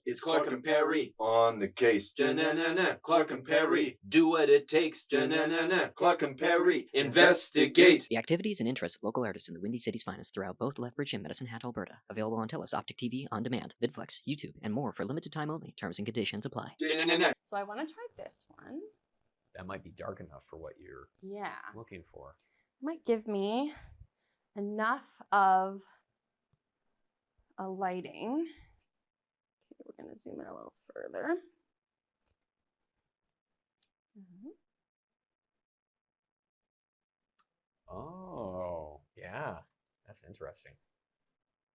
It's Clark and Perry on the case. Da-na-na-na. Clark and Perry do what it takes. Da-na-na-na. Clark and Perry investigate. The activities and interests of local artists in the Windy City's finest throughout both Lethbridge and Medicine Hat, Alberta. Available on TELUS, Optic TV, On Demand, VidFlex, YouTube, and more for limited time only. Terms and conditions apply. Da-na-na-na. So I want to try this one. That might be dark enough for what you're looking for. Might give me enough of a lighting. Okay, we're going to zoom in a little further. Oh, yeah. That's interesting.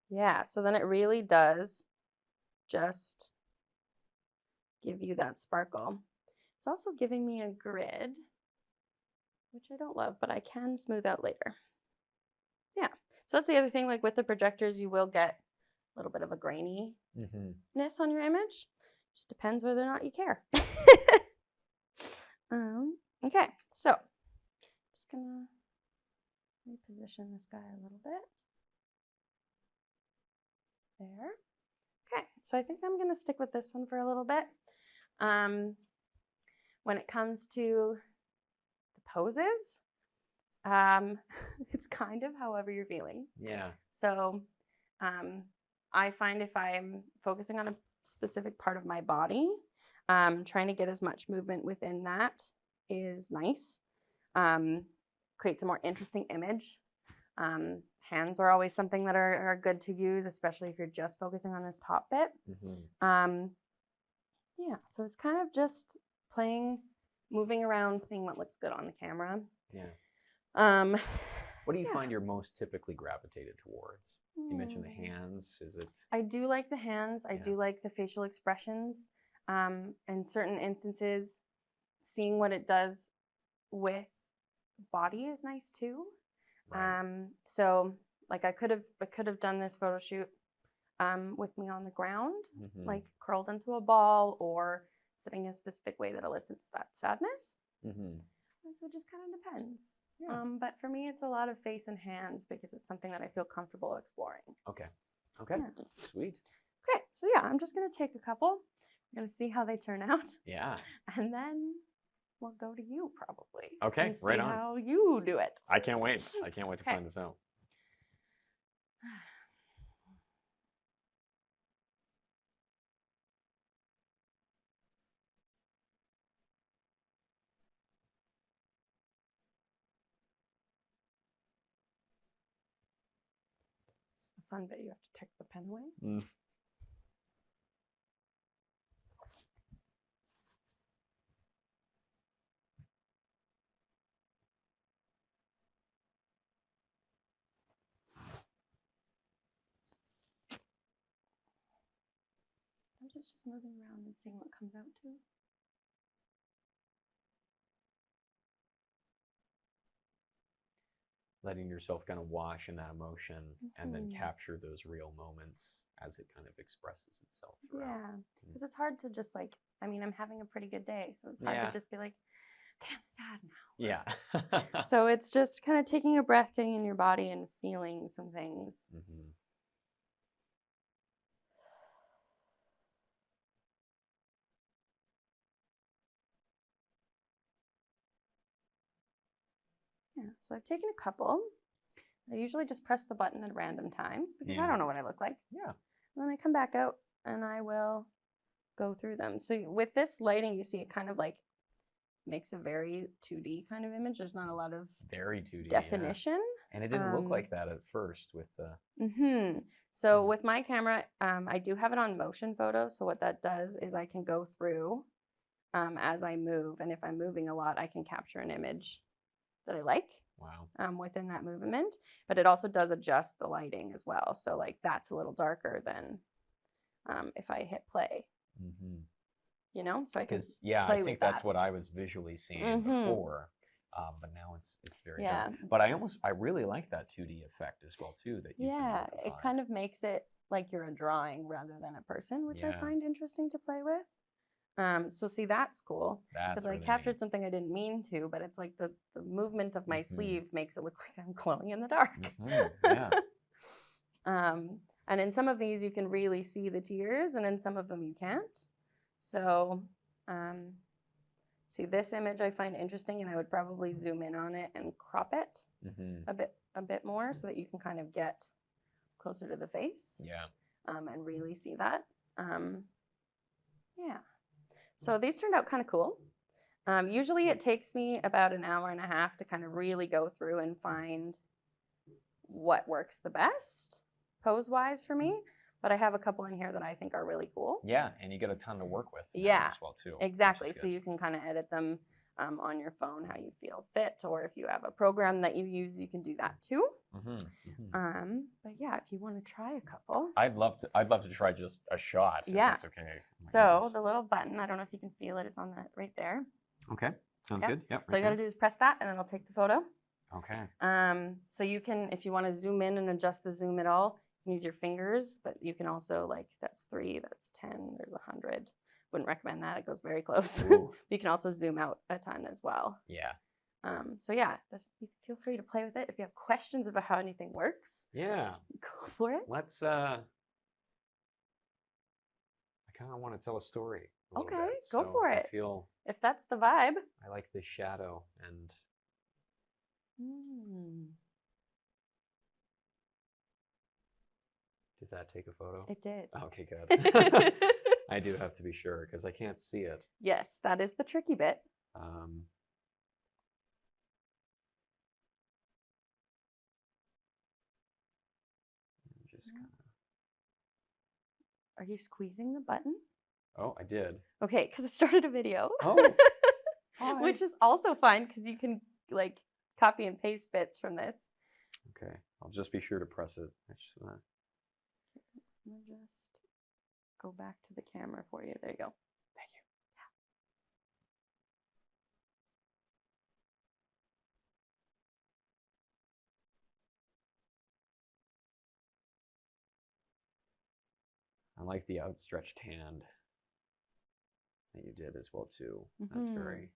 Yeah, so then it really does just give you that sparkle. It's also giving me a grid, which I don't love, but I can smooth out later. Yeah, so that's the other thing, like with the projectors, you will get a little bit of a graininess on your image. Just depends whether or not you care. Okay, so just gonna reposition this guy a little bit. There. Okay, so I think I'm gonna stick with this one for a little bit. When it comes to the poses, it's kind of however you're feeling. Yeah. So I find if I'm focusing on a specific part of my body, trying to get as much movement within that is nice. Creates a more interesting image. Hands are always something that are good to use, especially if you're just focusing on this top bit. Yeah, so it's kind of just playing, moving around, seeing what looks good on the camera. Yeah. What do you find you're most typically gravitated towards? You mentioned the hands. Is it? I do like the hands. I do like the facial expressions. In certain instances, seeing what it does with body is nice too. Right. So like I could have done this photo shoot with me on the ground, like curled into a ball or sitting in a specific way that elicits that sadness. So it just kind of depends. Yeah. But for me, it's a lot of face and hands because it's something that I feel comfortable exploring. Okay. Okay. Yeah. Sweet. Okay. So yeah, I'm just going to take a couple. I'm going to see how they turn out. Yeah. And then we'll go to you probably. Okay. And see right on. how you do it. I can't wait. I can't wait to find this out. Fun bit, you have to take the pen away. I'm just moving around and seeing what comes out too. Letting yourself kind of wash in that emotion and then capture those real moments as it kind of expresses itself throughout. Yeah, because it's hard to just like, I mean, I'm having a pretty good day, so it's hard to just be like, okay, I'm sad now. Yeah. So it's just kind of taking a breath, getting in your body and feeling some things. Yeah, so I've taken a couple. I usually just press the button at random times because I don't know what I look like. Yeah. And then I come back out and I will go through them. So with this lighting, you see it kind of like makes a very 2D kind of image. There's not a lot of very 2D definition. Yeah. And it didn't look like that at first with the... So with my camera, I do have it on motion photo. So what that does is I can go through as I move. And if I'm moving a lot, I can capture an image that I like. Wow. Within that movement, but it also does adjust the lighting as well. So like that's a little darker than if I hit play. You know, so I can I think that's what I was visually seeing before, but now it's very dark. But I really like that 2D effect as well too. That it kind of makes it like you're a drawing rather than a person, which I find interesting to play with. So see, that's cool because I captured something I didn't mean to, but it's like the movement of my sleeve makes it look like I'm glowing in the dark. And in some of these, you can really see the tears, and in some of them, you can't. So, see, this image I find interesting, and I would probably zoom in on it and crop it a bit more so that you can kind of get closer to the face. Yeah. And really see that. Yeah. So these turned out kind of cool. Usually it takes me about an hour and a half to kind of really go through and find what works the best pose-wise for me. But I have a couple in here that I think are really cool. Yeah, and you get a ton to work with as well too. Exactly. So you can kind of edit them on your phone how you feel fit, or if you have a program that you use, you can do that too. But yeah, if you want to try a couple, I'd love to try just a shot. If that's okay. So the little button, I don't know if you can feel it. It's on the right there. Okay, sounds good. Yep. So all you got to do is press that, and then it'll take the photo. Okay. So you can, if you want to zoom in and adjust the zoom at all, you can use your fingers, but you can also, like, that's 3, that's 10, there's 100. Wouldn't recommend that. It goes very close. You can also zoom out a ton as well. Yeah. So yeah, you feel free to play with it. If you have questions about how anything works, yeah, go for it. Let's. I kind of want to tell a story. Okay, bit, go for it. I feel if that's the vibe. I like the shadow and. Did that take a photo? It did. Okay, good. I do have to be sure because I can't see it. Yes, that is the tricky bit. Just kind of. Are you squeezing the button? Oh, I did. Okay, because it started a video. Oh. Which is also fine because you can like copy and paste bits from this. Okay, I'll just be sure to press it. I'll just go back to the camera for you. There you go. Thank you. I like the outstretched hand that you did as well too. That's very.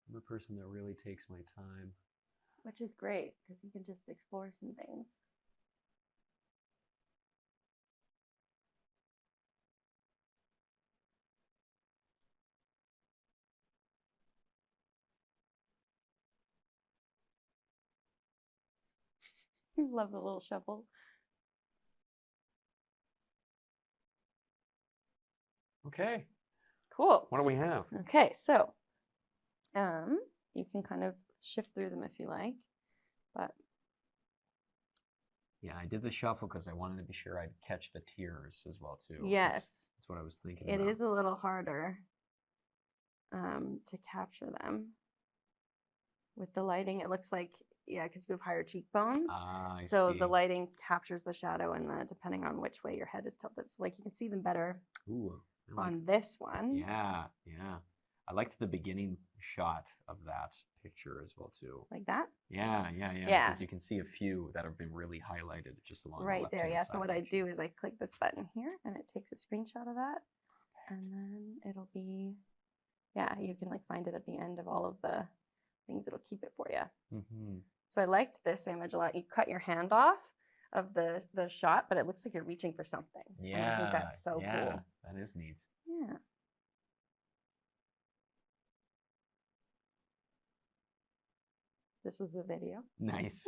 I'm a person that really takes my time. Which is great because you can just explore some things. Love the little shuffle. Okay. Cool. What do we have? Okay, so you can kind of shift through them if you like, but yeah, I did the shuffle because I wanted to be sure I'd catch the tears as well too. Yes, that's what I was thinking. It is a little harder to capture them with the lighting. It looks like because you have higher cheekbones, so the lighting captures the shadow and depending on which way your head is tilted. So like you can see them better on this one. Yeah. I liked the beginning shot of that picture as well too. Like that? Yeah. Because you can see a few that have been really highlighted just along the left-hand there. Yeah. side So what I do is I click this button here, and it takes a screenshot of that, and then it'll be, you can like find it at the end of all of the things. It'll keep it for you. So I liked this image a lot. You cut your hand off of the shot, but it looks like you're reaching for something. Yeah. And I think that's so cool. That is neat. Yeah. This was the video. Nice.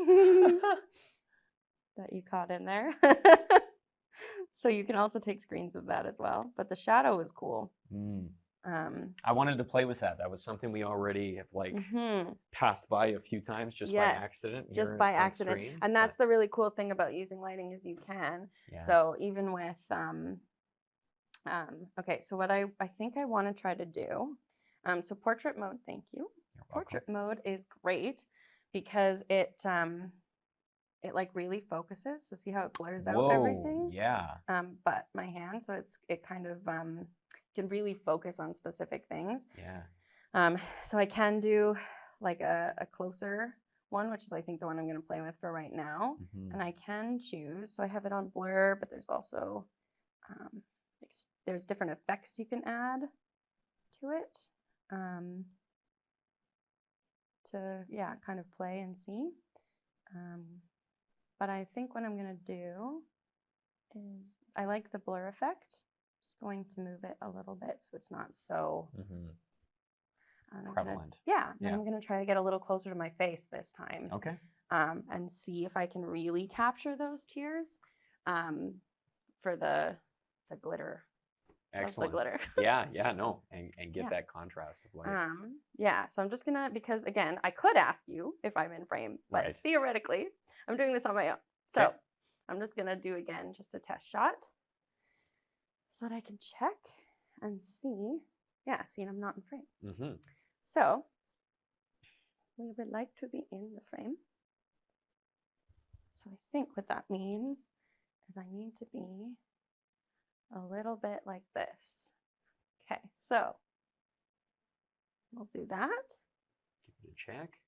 That you caught in there. So you can also take screens of that as well. But the shadow was cool. I wanted to play with that. That was something we already have passed by a few times just by accident. Just by accident. Screen, and that's the really cool thing about using lighting is you can. Yeah. So even with okay, so what I think I want to try to do, so portrait mode, thank you. Portrait mode is great because it like really focuses. So see how it blurs out everything? Yeah. But my hand, so it kind of can really focus on specific things. Yeah. So I can do like a closer one, which is I think the one I'm going to play with for right now. And I can choose. So I have it on blur, but there's also there's different effects you can add to it to kind of play and see. But I think what I'm going to do is I like the blur effect. Just going to move it a little bit so it's not so prevalent. And I'm going to try to get a little closer to my face this time. Okay. And see if I can really capture those tears for the glitter. Excellent. The glitter. No, and get that contrast of light. So I'm just gonna, because again, I could ask you if I'm in frame, but theoretically, I'm doing this on my own. So I'm just gonna do again just a test shot so that I can check and see. Yeah, see, I'm not in frame. So we would like to be in the frame. So I think what that means is I need to be a little bit like this. Okay, so we'll do that. Give it a check.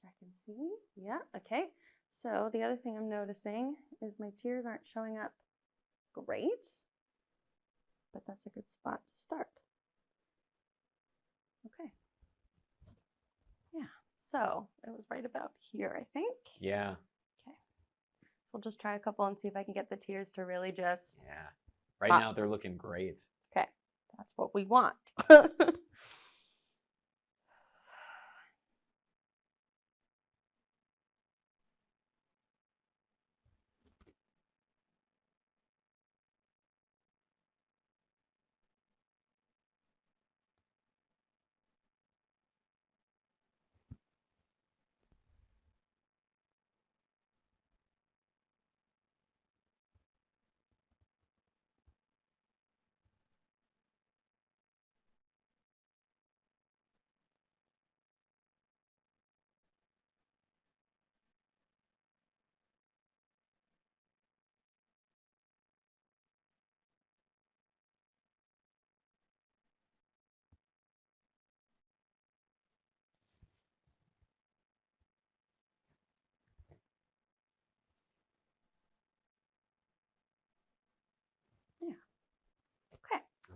Check and see. Yeah, okay. So the other thing I'm noticing is my tears aren't showing up great, but that's a good spot to start. Okay. Yeah, so it was right about here, I think. Yeah. We'll just try a couple and see if I can get the tears to really just... Yeah. Right now, they're looking great. Okay. That's what we want.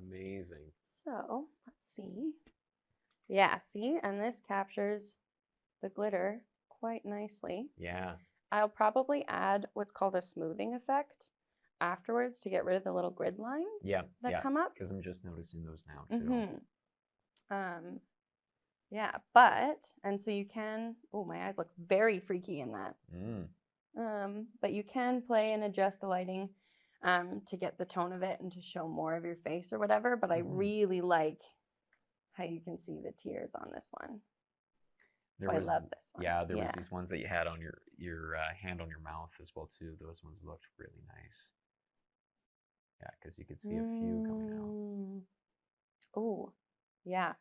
Amazing. So let's see. Yeah, see, and this captures the glitter quite nicely. Yeah. I'll probably add what's called a smoothing effect afterwards to get rid of the little grid lines that come up. Because I'm just noticing those now too. And so you can, my eyes look very freaky in that. But you can play and adjust the lighting to get the tone of it and to show more of your face or whatever. But I really like how you can see the tears on this one. I love this one. Yeah, there was these ones that you had on your hand on your mouth as well too. Those ones looked really nice. Yeah, because you could see a few coming out. Oh, yeah.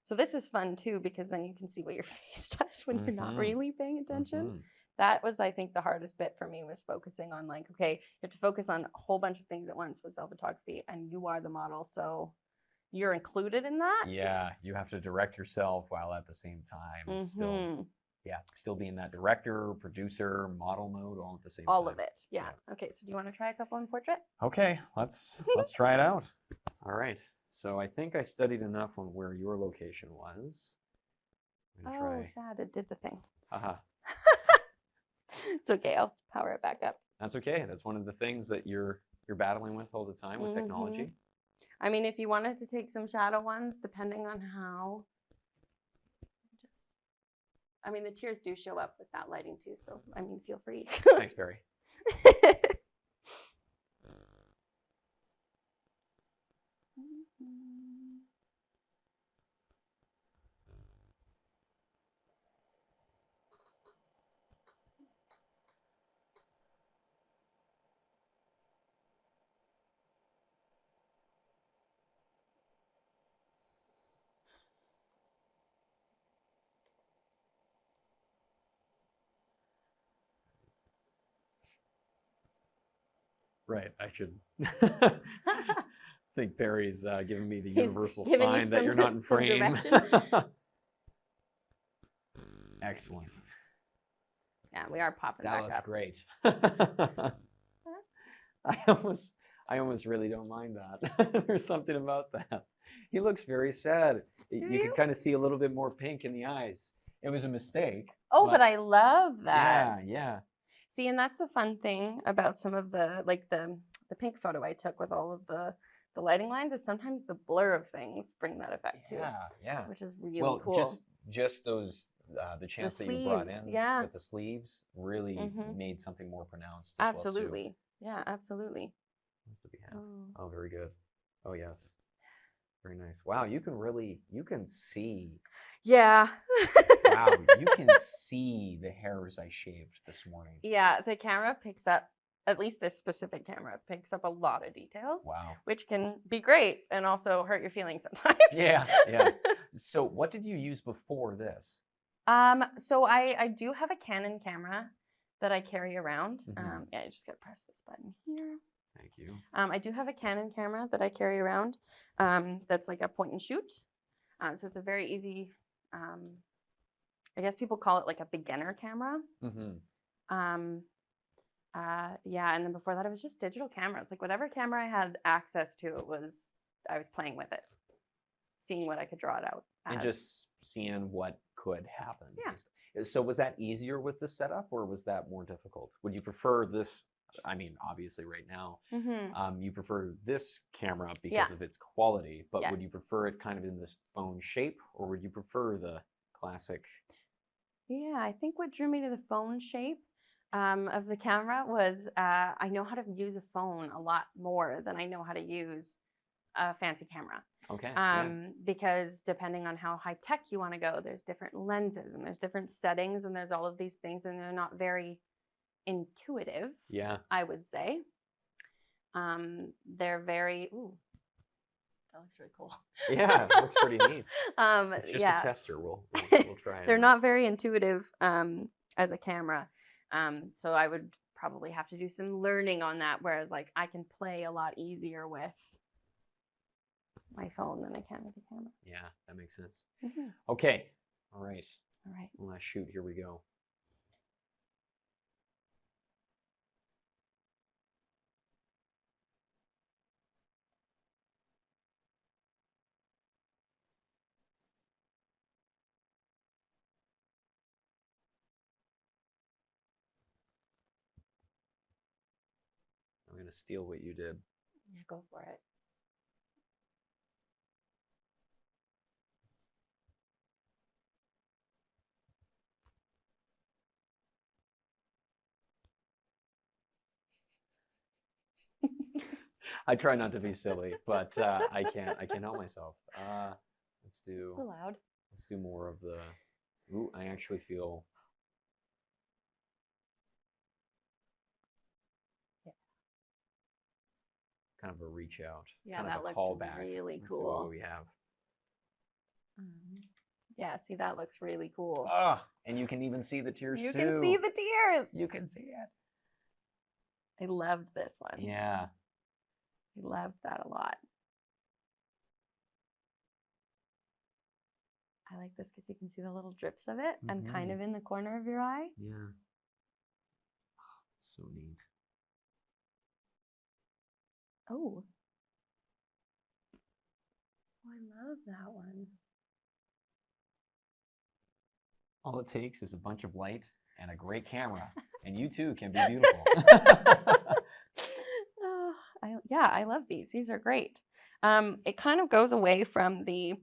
So this is fun too, because then you can see what your face does when you're not really paying attention. That was, I think, the hardest bit for me, was focusing on like, okay, you have to focus on a whole bunch of things at once with self-photography, and you are the model, so you're included in that. Yeah, you have to direct yourself while at the same time. It's still being that director, producer, model mode all at the same time. All of it, yeah. Okay, so do you want to try a couple in portrait? Okay, let's try it out. All right. So I think I studied enough on where your location was. Sad, it did the thing. Haha. It's okay, I'll power it back up. That's okay. That's one of the things that you're battling with all the time with technology. I mean, if you wanted to take some shadow ones, depending on how. I mean, the tears do show up with that lighting too, so I mean, feel free. Thanks, Perry. Right, I should think Perry's giving me the universal sign that you're not in frame. Excellent. Yeah, we are popping That back looks up. great. I almost really don't mind that. There's something about that. He looks very sad. You can kind of see a little bit more pink in the eyes. It was a mistake. Oh, but I love that. Yeah. See, and that's the fun thing about some of the the pink photo I took with all of the lighting lines is sometimes the blur of things bring that effect too. Yeah. Which is really cool. Well, just those the chance that you brought in with the sleeves really made something more pronounced. Absolutely. Well too. Yeah, absolutely. What else do we have? Oh, very good. Oh, yes. Very nice. Wow, you can see. Yeah. Wow, you can see the hairs I shaved this morning. Yeah, the camera picks up, at least this specific camera picks up a lot of details. Wow. Which can be great and also hurt your feelings sometimes. Yeah. So what did you use before this? So I do have a Canon camera that I carry around. Yeah, I just gotta press this button here. Thank you. I do have a Canon camera that I carry around. That's like a point and shoot. So it's a very easy. I guess people call it like a beginner camera. Yeah, and then before that, it was just digital cameras. Like whatever camera I had access to, I was playing with it, seeing what I could draw it out as. And just seeing what could happen. Yeah. So was that easier with this setup, or was that more difficult? Would you prefer this? I mean, obviously, right now, you prefer this camera because of its quality, but would you prefer it kind of in this phone shape, or would you prefer the classic? Yeah, I think what drew me to the phone shape of the camera was I know how to use a phone a lot more than I know how to use a fancy camera. Okay. Because depending on how high tech you want to go, there's different lenses and there's different settings and there's all of these things, and they're not very intuitive. Yeah. I would say. They're very. Ooh, that looks really cool. Yeah, it looks pretty neat. It's just a tester. We'll try it. They're not very intuitive as a camera. So I would probably have to do some learning on that. Whereas like I can play a lot easier with my phone than I can with a camera. Yeah, that makes sense. Okay. All right. Last shoot. Here we go. I'm going to steal what you did. Yeah, go for it. I try not to be silly, but I can't help myself. Let's do. It's allowed. Let's do more of the. Ooh, I actually feel. Kind of a reach out. Yeah, kind that of a looked callback. really Let's cool. see what we have. Yeah, see, that looks really cool. Ah, and you can even see the tears You too. can see the tears. You can see it. I loved this one. Yeah. I loved that a lot. I like this because you can see the little drips of it and kind of in the corner of your eye. Yeah. Oh, it's so neat. Oh. I love that one. All it takes is a bunch of light and a great camera, and you too can be beautiful. I love these. These are great. It kind of goes away from the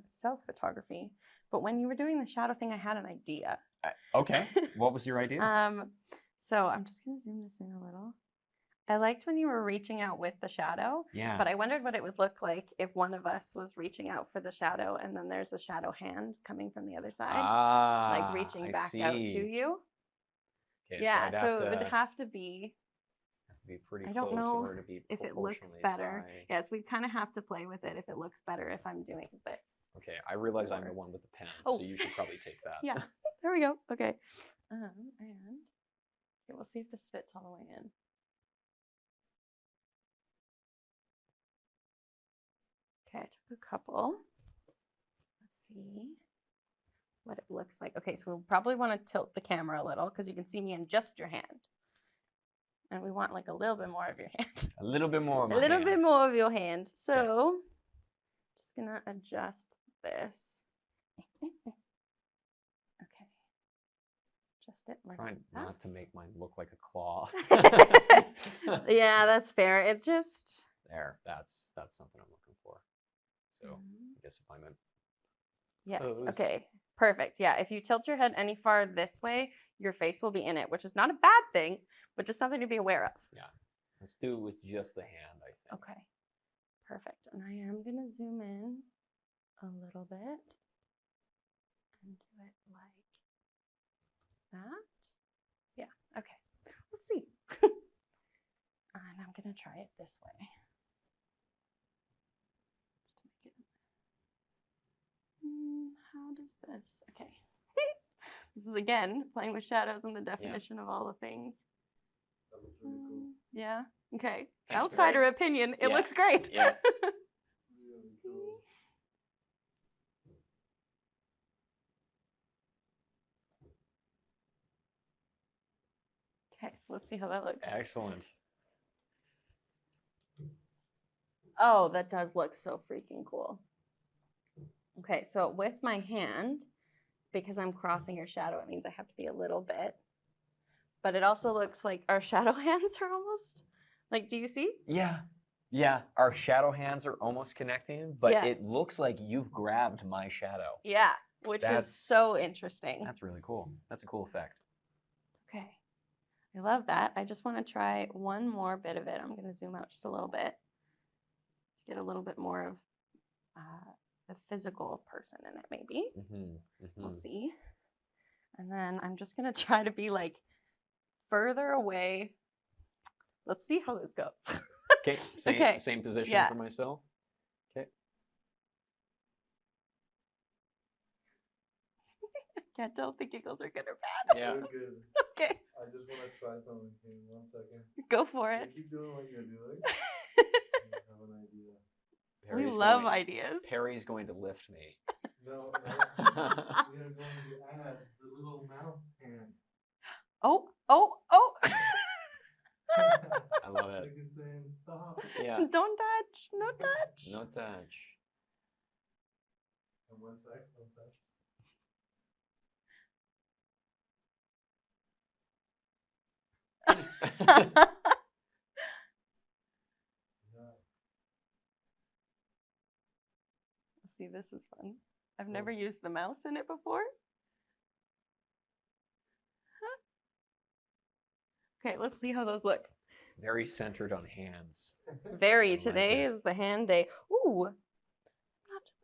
self-photography, but when you were doing the shadow thing, I had an idea. Okay. What was your idea? So I'm just going to zoom this in a little. I liked when you were reaching out with the shadow, but I wondered what it would look like if one of us was reaching out for the shadow and then there's a shadow hand coming from the other side, like reaching back out to you. Okay, so it would have to be pretty I don't close know in order to be if it looks better. Yes, we kind of have to play with it if it looks better if I'm doing this. Okay, I realize I'm the one with the pen, so you should probably take that. Yeah, there we go. Okay. And okay, we'll see if this fits all the way in. Okay, I took a couple. Let's see. what it looks like. Okay, so we'll probably want to tilt the camera a little because you can see me in just your hand. And we want like a little bit more of your hand. A little bit more of my A little hand. bit more of your hand. So just gonna adjust this. Okay. Adjust it like Trying that. not to make mine look like a claw. Yeah, that's fair. It's just There, that's something I'm looking for. So I guess if I'm in yes. pose. Okay. Perfect. Yeah. If you tilt your head any far this way, your face will be in it, which is not a bad thing, but just something to be aware of. Yeah. Let's do it with just the hand, I think. Okay. Perfect. And I am gonna zoom in a little bit and do it like that. Yeah. Okay. Let's see. And I'm gonna try it this way. Just to make it. How does this? Okay. This is again playing with shadows and the definition of all the things. That looks really cool. Yeah. Okay. Thanks, Outsider Perry. opinion. It Yeah. looks great. Yeah. Really cool. Okay. So let's see how that looks. Excellent. Oh, that does look so freaking cool. Okay, so with my hand, because I'm crossing your shadow, it means I have to be a little bit. But it also looks like our shadow hands are almost, like, do you see? Yeah. Yeah. Our shadow hands are almost connecting, but Yeah. it looks like you've grabbed my shadow. Yeah, which is so interesting. That's really cool. That's a cool effect. Okay, I love that. I just want to try one more bit of it. I'm going to zoom out just a little bit to get a little bit more of the physical person in it, maybe. We'll see. And then I'm just going to try to be like further away. Let's see how this goes. Okay. Same position Yeah. for myself. Okay. Can't tell if the giggles are good or bad. Yeah. Very good. Okay, I just want to try something. Give me 1 second. go for You it. keep doing what you're doing. I just have an idea. We Perry's love going- ideas. Perry's going to lift me. No, we are going to add the little mouse hand. Oh. I love I it. can say stop. Yeah. Don't touch. No touch. No touch. And 1 sec. Yeah. See, this is fun. I've never used the mouse in it before. Okay, let's see how those look. Very centered on hands. Very. like Today it. is the hand day. Ooh,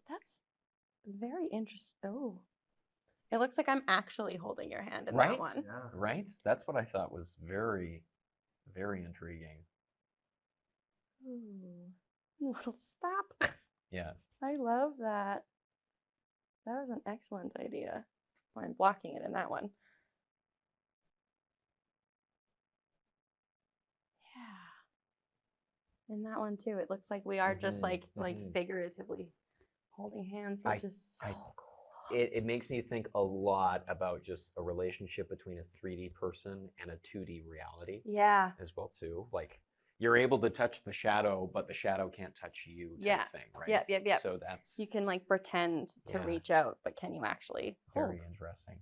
that's very interesting. Oh, it looks like I'm actually holding your hand in that Right? one. Yeah. Right? That's what I thought was very, very intriguing. Ooh, little stop. Yeah. I love that. That was an excellent idea. Oh, I'm blocking it in that one. Yeah. In that one too, it looks like we are just like figuratively holding hands, which is so cool. It makes me think a lot about just a relationship between a 3D person and a 2D reality Yeah. as well too. Like you're able to touch the shadow, but the shadow can't touch you type thing, right? Yep. So that's You can like pretend to reach out, but can you actually hold? very interesting.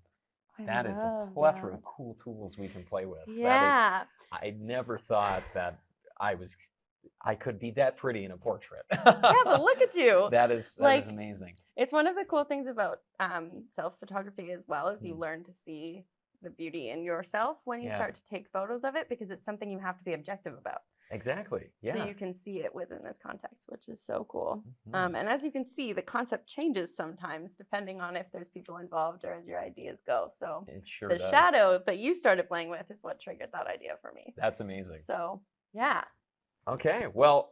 I That is a love plethora that. of cool tools we can play with. Yeah. I never thought that I could be that pretty in a portrait. Yeah, but look at you. That is Like, amazing. It's one of the cool things about self-photography as well, is you learn to see the beauty in yourself when you start to take photos of it, because it's something you have to be objective about. Exactly. Yeah. So you can see it within this context, which is so cool. And as you can see, the concept changes sometimes depending on if there's people involved or as your ideas go. So it sure the does. shadow that you started playing with is what triggered that idea for me. That's amazing. So yeah. Okay, well,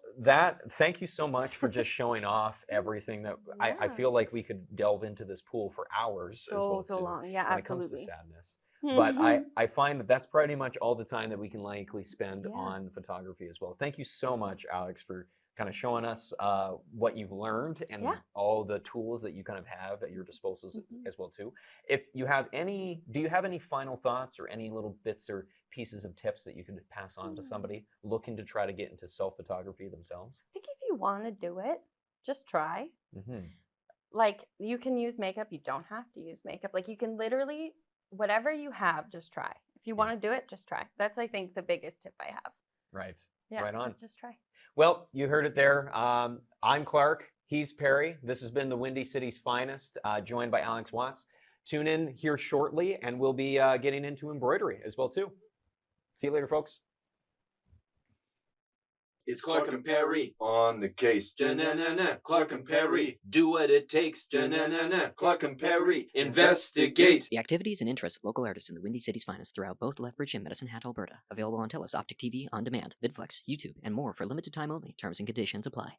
thank you so much for just showing off everything that I feel like we could delve into this pool for hours as well So too, long. Yeah, when absolutely. it comes to sadness. But I find that that's pretty much all the time that we can likely spend on photography as well. Thank you so much, Alex, for kind of showing us what you've learned and all the tools that you kind of have at your disposal as well too. If you have do you have any final thoughts or any little bits or pieces of tips that you could pass on to somebody looking to try to get into self-photography themselves? I think if you want to do it, just try. Like, you can use makeup. You don't have to use makeup. Like, you can literally, whatever you have, just try. If you want to do it, just try. That's, I think, the biggest tip I have. Right. Yeah, right on. just try. Well, you heard it there. I'm Clark. He's Perry. This has been the Windy City's Finest, joined by Alex Watz. Tune in here shortly, and we'll be getting into embroidery as well, too. See you later, folks. It's Clark and Perry on the case. Clark and Perry, do what it takes. Clark and Perry, investigate. The activities and interests of local artists in the Windy City's Finest throughout both Lethbridge and Medicine Hat, Alberta. Available on TELUS, Optic TV, On Demand, VidFlex, YouTube, and more for limited time only. Terms and conditions apply.